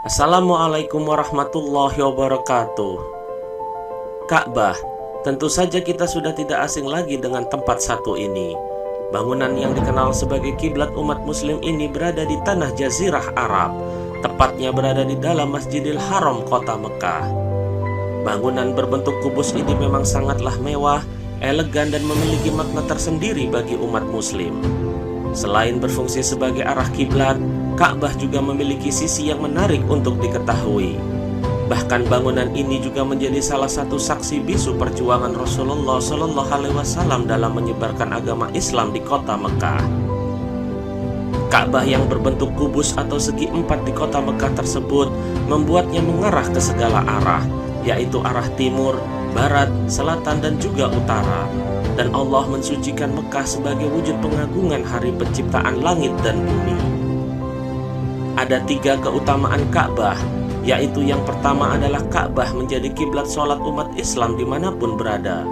Assalamualaikum warahmatullahi wabarakatuh. Ka'bah, tentu saja kita sudah tidak asing lagi dengan tempat satu ini. Bangunan yang dikenal sebagai kiblat umat muslim ini berada di tanah Jazirah Arab, tepatnya berada di dalam Masjidil Haram kota Mekah. Bangunan berbentuk kubus ini memang sangatlah mewah, elegan dan memiliki makna tersendiri bagi umat muslim. Selain berfungsi sebagai arah kiblat, Ka'bah juga memiliki sisi yang menarik untuk diketahui. Bahkan bangunan ini juga menjadi salah satu saksi bisu perjuangan Rasulullah SAW dalam menyebarkan agama Islam di kota Mekah. Ka'bah yang berbentuk kubus atau segi empat di kota Mekah tersebut membuatnya mengarah ke segala arah, yaitu arah timur, barat, selatan, dan juga utara. Dan Allah mensucikan Mekah sebagai wujud pengagungan hari penciptaan langit dan bumi. Ada 3 keutamaan Ka'bah, yaitu yang pertama adalah Ka'bah menjadi kiblat sholat umat Islam dimanapun berada.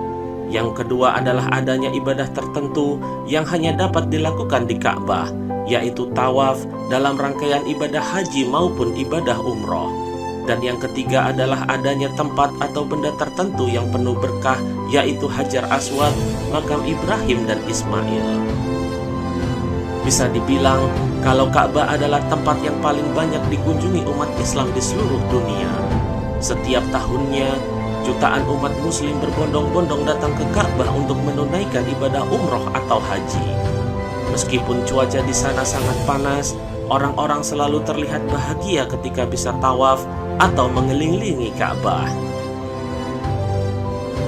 Yang kedua adalah adanya ibadah tertentu yang hanya dapat dilakukan di Ka'bah, yaitu tawaf dalam rangkaian ibadah haji maupun ibadah umroh. Dan yang ketiga adalah adanya tempat atau benda tertentu yang penuh berkah, yaitu Hajar Aswad, makam Ibrahim dan Ismail. Bisa dibilang kalau Ka'bah adalah tempat yang paling banyak dikunjungi umat Islam di seluruh dunia. Setiap tahunnya, jutaan umat muslim berbondong-bondong datang ke Ka'bah untuk menunaikan ibadah umroh atau haji. Meskipun cuaca di sana sangat panas, orang-orang selalu terlihat bahagia ketika bisa tawaf atau mengelilingi Ka'bah.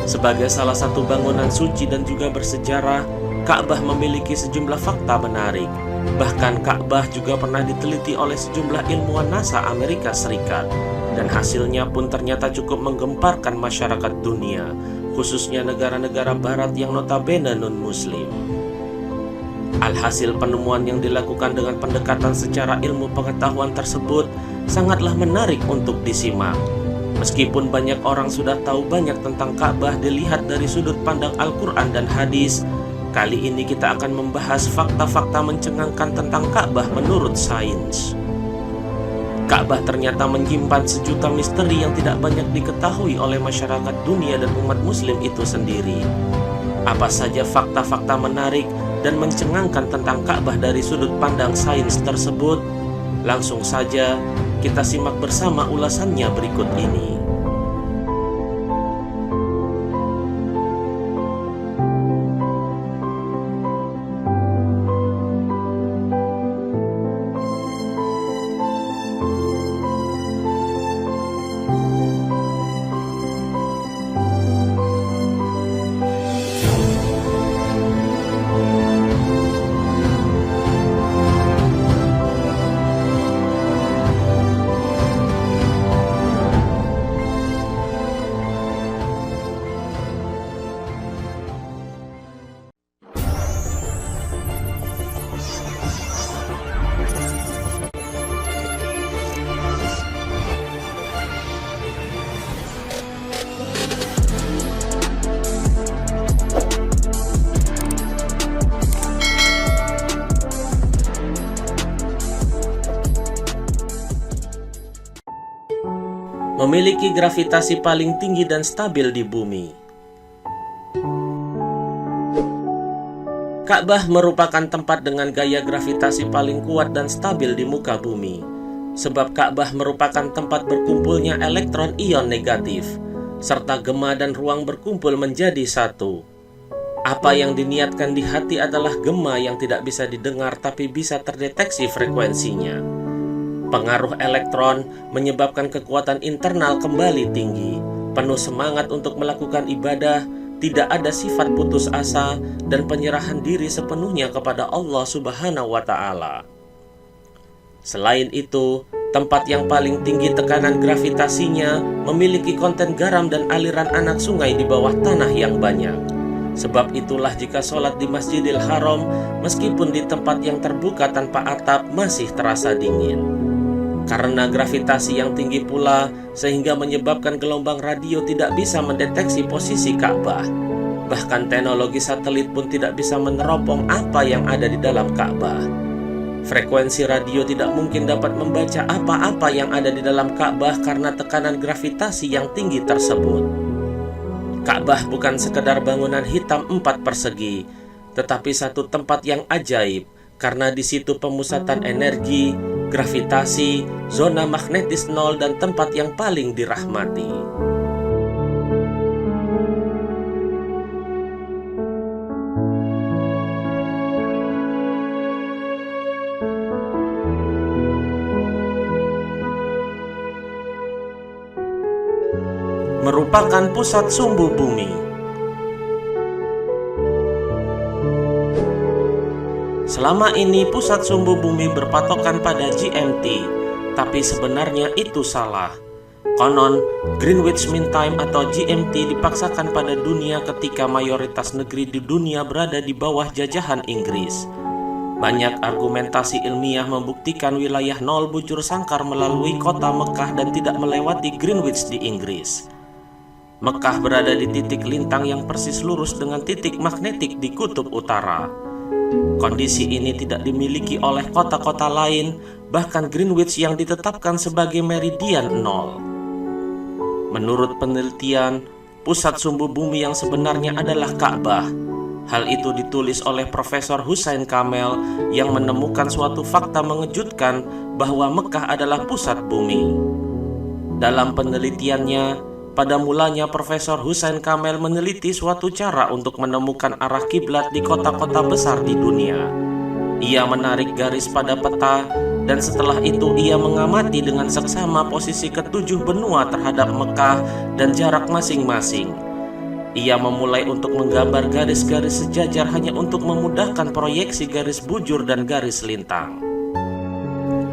Sebagai salah satu bangunan suci dan juga bersejarah, Ka'bah memiliki sejumlah fakta menarik. Bahkan Ka'bah juga pernah diteliti oleh sejumlah ilmuwan NASA Amerika Serikat, dan hasilnya pun ternyata cukup menggemparkan masyarakat dunia, khususnya negara-negara barat yang notabene non-muslim. Alhasil penemuan yang dilakukan dengan pendekatan secara ilmu pengetahuan tersebut sangatlah menarik untuk disimak. Meskipun banyak orang sudah tahu banyak tentang Ka'bah dilihat dari sudut pandang Al-Quran dan hadis, kali ini kita akan membahas fakta-fakta mencengangkan tentang Ka'bah menurut sains. Ka'bah ternyata menyimpan sejuta misteri yang tidak banyak diketahui oleh masyarakat dunia dan umat muslim itu sendiri. Apa saja fakta-fakta menarik dan mencengangkan tentang Ka'bah dari sudut pandang sains tersebut? Langsung saja kita simak bersama ulasannya berikut ini. Memiliki gravitasi paling tinggi dan stabil di bumi. Ka'bah merupakan tempat dengan gaya gravitasi paling kuat dan stabil di muka bumi. Sebab Ka'bah merupakan tempat berkumpulnya elektron ion negatif, serta gema dan ruang berkumpul menjadi satu. Apa yang diniatkan di hati adalah gema yang tidak bisa didengar tapi bisa terdeteksi frekuensinya. Pengaruh elektron menyebabkan kekuatan internal kembali tinggi, penuh semangat untuk melakukan ibadah, tidak ada sifat putus asa, dan penyerahan diri sepenuhnya kepada Allah Subhanahu wa Ta'ala. Selain itu, tempat yang paling tinggi tekanan gravitasinya memiliki konten garam dan aliran anak sungai di bawah tanah yang banyak. Sebab itulah jika sholat di Masjidil Haram, meskipun di tempat yang terbuka tanpa atap, masih terasa dingin. Karena gravitasi yang tinggi pula, sehingga menyebabkan gelombang radio tidak bisa mendeteksi posisi Ka'bah. Bahkan teknologi satelit pun tidak bisa meneropong apa yang ada di dalam Ka'bah. Frekuensi radio tidak mungkin dapat membaca apa-apa yang ada di dalam Ka'bah karena tekanan gravitasi yang tinggi tersebut. Ka'bah bukan sekedar bangunan hitam 4 persegi, tetapi satu tempat yang ajaib karena di situ pemusatan energi, gravitasi, zona magnetis nol, dan tempat yang paling dirahmati. Merupakan pusat sumbu bumi. Selama ini pusat sumbu bumi berpatokan pada GMT, tapi sebenarnya itu salah. Konon, Greenwich Mean Time atau GMT dipaksakan pada dunia ketika mayoritas negeri di dunia berada di bawah jajahan Inggris. Banyak argumentasi ilmiah membuktikan wilayah nol bujur sangkar melalui kota Mekah dan tidak melewati Greenwich di Inggris. Mekah berada di titik lintang yang persis lurus dengan titik magnetik di kutub utara. Kondisi ini tidak dimiliki oleh kota-kota lain, bahkan Greenwich yang ditetapkan sebagai meridian nol. Menurut penelitian, pusat sumbu bumi yang sebenarnya adalah Ka'bah. Hal itu ditulis oleh Profesor Hussein Kamel yang menemukan suatu fakta mengejutkan bahwa Mekah adalah pusat bumi. Dalam penelitiannya, pada mulanya Profesor Hussein Kamel meneliti suatu cara untuk menemukan arah kiblat di kota-kota besar di dunia. Ia menarik garis pada peta, dan setelah itu ia mengamati dengan seksama posisi ketujuh benua terhadap Mekah dan jarak masing-masing. Ia memulai untuk menggambar garis-garis sejajar hanya untuk memudahkan proyeksi garis bujur dan garis lintang.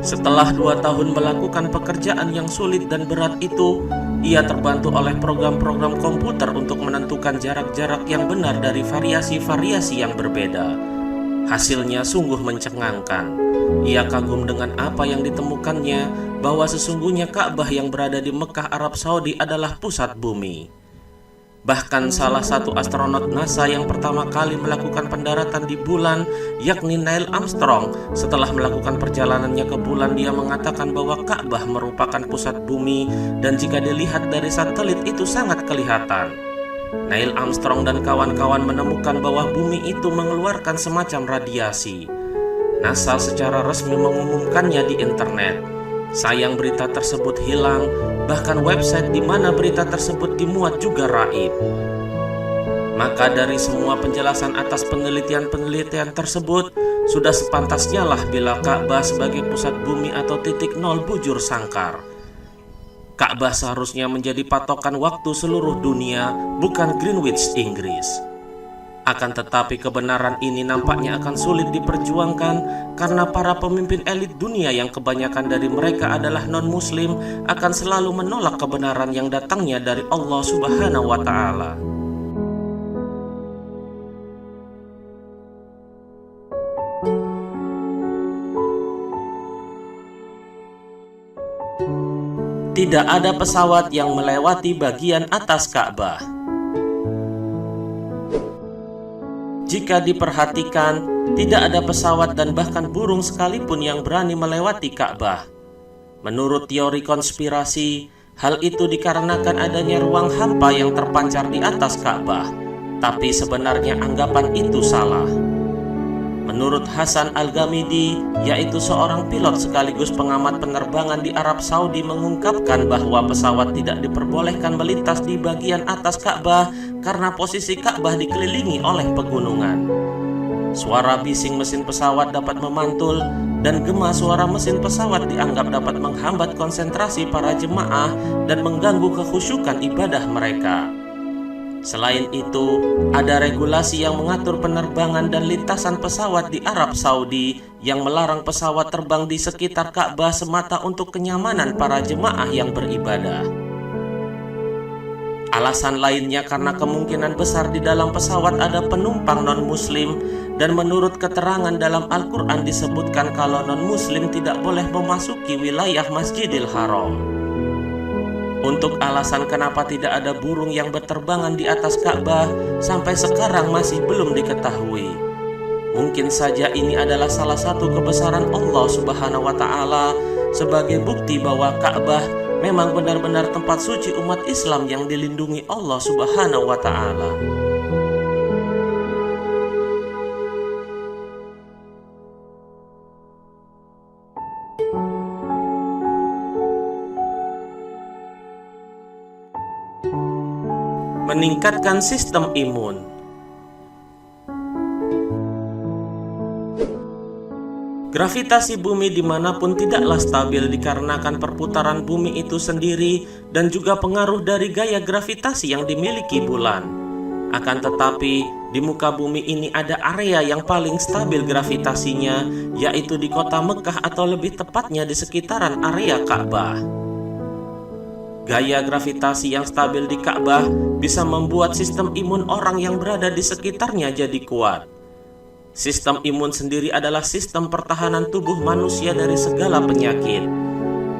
Setelah 2 tahun melakukan pekerjaan yang sulit dan berat itu, ia terbantu oleh program-program komputer untuk menentukan jarak-jarak yang benar dari variasi-variasi yang berbeda. Hasilnya sungguh mencengangkan. Ia kagum dengan apa yang ditemukannya, bahwa sesungguhnya Ka'bah yang berada di Mekah, Arab Saudi adalah pusat bumi. Bahkan salah satu astronot NASA yang pertama kali melakukan pendaratan di bulan, yakni Neil Armstrong, setelah melakukan perjalanannya ke bulan, dia mengatakan bahwa Ka'bah merupakan pusat bumi, dan jika dilihat dari satelit itu sangat kelihatan. Neil Armstrong dan kawan-kawan menemukan bahwa bumi itu mengeluarkan semacam radiasi. NASA secara resmi mengumumkannya di internet. Sayang berita tersebut hilang, bahkan website di mana berita tersebut dimuat juga raib. Maka dari semua penjelasan atas penelitian-penelitian tersebut, sudah sepantasnya lah bila Ka'bah sebagai pusat bumi atau titik nol bujur sangkar. Ka'bah seharusnya menjadi patokan waktu seluruh dunia, bukan Greenwich, Inggris. Akan tetapi kebenaran ini nampaknya akan sulit diperjuangkan karena para pemimpin elit dunia yang kebanyakan dari mereka adalah non-muslim akan selalu menolak kebenaran yang datangnya dari Allah Subhanahu wa Ta'ala. Tidak ada pesawat yang melewati bagian atas Ka'bah. Jika diperhatikan, tidak ada pesawat dan bahkan burung sekalipun yang berani melewati Ka'bah. Menurut teori konspirasi, hal itu dikarenakan adanya ruang hampa yang terpancar di atas Ka'bah. Tapi sebenarnya anggapan itu salah. Menurut Hasan Al-Ghamidi, yaitu seorang pilot sekaligus pengamat penerbangan di Arab Saudi, mengungkapkan bahwa pesawat tidak diperbolehkan melintas di bagian atas Ka'bah karena posisi Ka'bah dikelilingi oleh pegunungan. Suara bising mesin pesawat dapat memantul, dan gema suara mesin pesawat dianggap dapat menghambat konsentrasi para jemaah dan mengganggu kekhusyukan ibadah mereka. Selain itu, ada regulasi yang mengatur penerbangan dan lintasan pesawat di Arab Saudi yang melarang pesawat terbang di sekitar Ka'bah semata untuk kenyamanan para jemaah yang beribadah. Alasan lainnya karena kemungkinan besar di dalam pesawat ada penumpang non-muslim, dan menurut keterangan dalam Al-Quran disebutkan kalau non-muslim tidak boleh memasuki wilayah Masjidil Haram. Untuk alasan kenapa tidak ada burung yang berterbangan di atas Ka'bah sampai sekarang masih belum diketahui. Mungkin saja ini adalah salah satu kebesaran Allah Subhanahu wa Ta'ala sebagai bukti bahwa Ka'bah memang benar-benar tempat suci umat Islam yang dilindungi Allah Subhanahu wa Ta'ala. Meningkatkan sistem imun. Gravitasi bumi dimanapun tidaklah stabil dikarenakan perputaran bumi itu sendiri dan juga pengaruh dari gaya gravitasi yang dimiliki bulan. Akan tetapi, di muka bumi ini ada area yang paling stabil gravitasinya, yaitu di kota Mekah atau lebih tepatnya di sekitaran area Ka'bah. Gaya gravitasi yang stabil di Ka'bah bisa membuat sistem imun orang yang berada di sekitarnya jadi kuat. Sistem imun sendiri adalah sistem pertahanan tubuh manusia dari segala penyakit.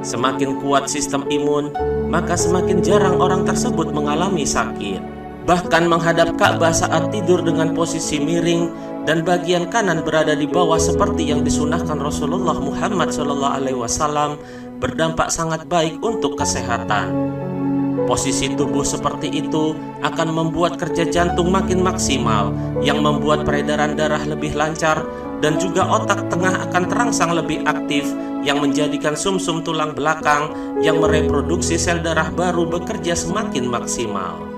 Semakin kuat sistem imun, maka semakin jarang orang tersebut mengalami sakit. Bahkan menghadap Ka'bah saat tidur dengan posisi miring dan bagian kanan berada di bawah seperti yang disunahkan Rasulullah Muhammad SAW berdampak sangat baik untuk kesehatan. Posisi tubuh seperti itu akan membuat kerja jantung makin maksimal, yang membuat peredaran darah lebih lancar, dan juga otak tengah akan terangsang lebih aktif, yang menjadikan sumsum tulang belakang yang mereproduksi sel darah baru bekerja semakin maksimal.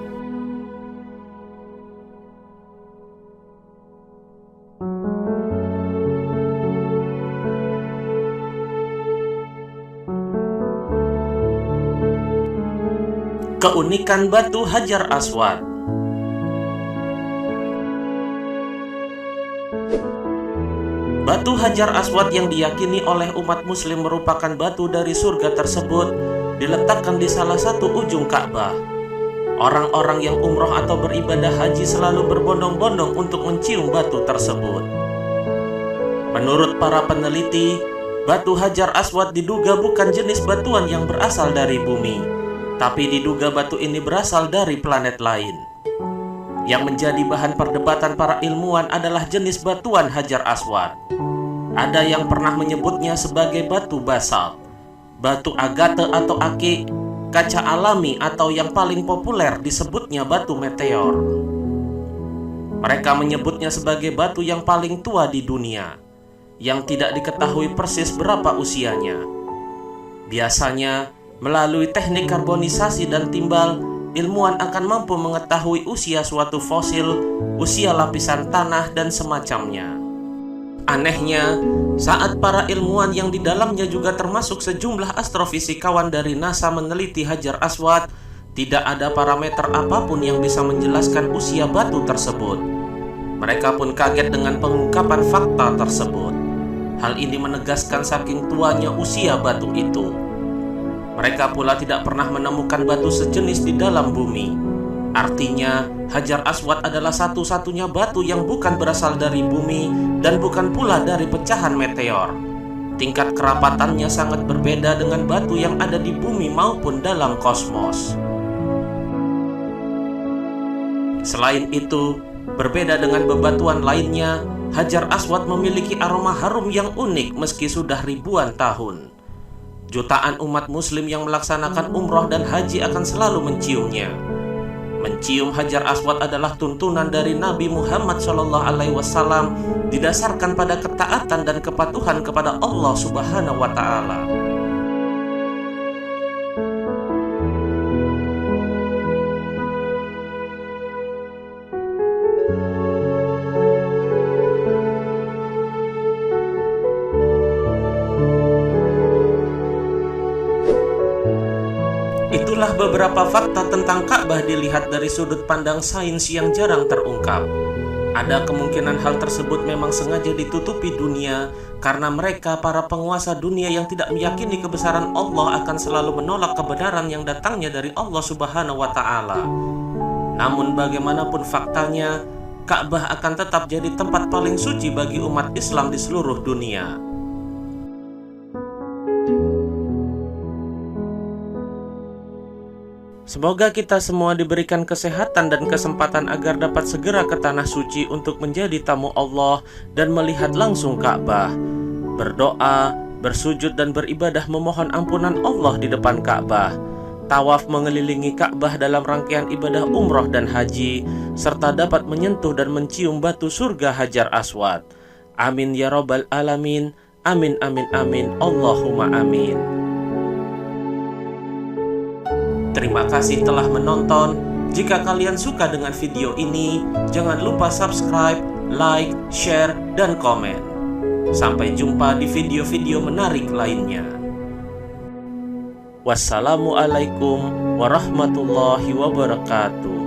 Keunikan batu Hajar Aswad. Batu Hajar Aswad yang diyakini oleh umat muslim merupakan batu dari surga tersebut diletakkan di salah satu ujung Ka'bah. Orang-orang yang umroh atau beribadah haji selalu berbondong-bondong untuk mencium batu tersebut. Menurut para peneliti, batu Hajar Aswad diduga bukan jenis batuan yang berasal dari bumi, tapi diduga batu ini berasal dari planet lain. Yang menjadi bahan perdebatan para ilmuwan adalah jenis batuan Hajar Aswad. Ada yang pernah menyebutnya sebagai batu basalt, batu agate atau akik, kaca alami, atau yang paling populer disebutnya batu meteor. Mereka menyebutnya sebagai batu yang paling tua di dunia, yang tidak diketahui persis berapa usianya. Biasanya, melalui teknik karbonisasi dan timbal, ilmuwan akan mampu mengetahui usia suatu fosil, usia lapisan tanah, dan semacamnya. Anehnya, saat para ilmuwan yang di dalamnya juga termasuk sejumlah astrofisikawan dari NASA meneliti Hajar Aswad, tidak ada parameter apapun yang bisa menjelaskan usia batu tersebut. Mereka pun kaget dengan pengungkapan fakta tersebut. Hal ini menegaskan saking tuanya usia batu itu. Mereka pula tidak pernah menemukan batu sejenis di dalam bumi. Artinya, Hajar Aswad adalah satu-satunya batu yang bukan berasal dari bumi dan bukan pula dari pecahan meteor. Tingkat kerapatannya sangat berbeda dengan batu yang ada di bumi maupun dalam kosmos. Selain itu, berbeda dengan bebatuan lainnya, Hajar Aswad memiliki aroma harum yang unik meski sudah ribuan tahun. Jutaan umat muslim yang melaksanakan umroh dan haji akan selalu menciumnya. Mencium Hajar Aswad adalah tuntunan dari Nabi Muhammad SAW, didasarkan pada ketaatan dan kepatuhan kepada Allah Subhanahu wa Ta'ala. Itulah beberapa fakta tentang Ka'bah dilihat dari sudut pandang sains yang jarang terungkap. Ada kemungkinan hal tersebut memang sengaja ditutupi dunia karena mereka, para penguasa dunia yang tidak meyakini kebesaran Allah, akan selalu menolak kebenaran yang datangnya dari Allah Subhanahu wa Ta'ala. Namun bagaimanapun faktanya, Ka'bah akan tetap jadi tempat paling suci bagi umat Islam di seluruh dunia. Semoga kita semua diberikan kesehatan dan kesempatan agar dapat segera ke tanah suci untuk menjadi tamu Allah dan melihat langsung Ka'bah, berdoa, bersujud dan beribadah memohon ampunan Allah di depan Ka'bah, tawaf mengelilingi Ka'bah dalam rangkaian ibadah umroh dan haji, serta dapat menyentuh dan mencium batu surga Hajar Aswad. Amin ya rabbal alamin. Amin amin amin. Allahumma amin. Terima kasih telah menonton. Jika kalian suka dengan video ini, jangan lupa subscribe, like, share, dan komen. Sampai jumpa di video-video menarik lainnya. Wassalamualaikum warahmatullahi wabarakatuh.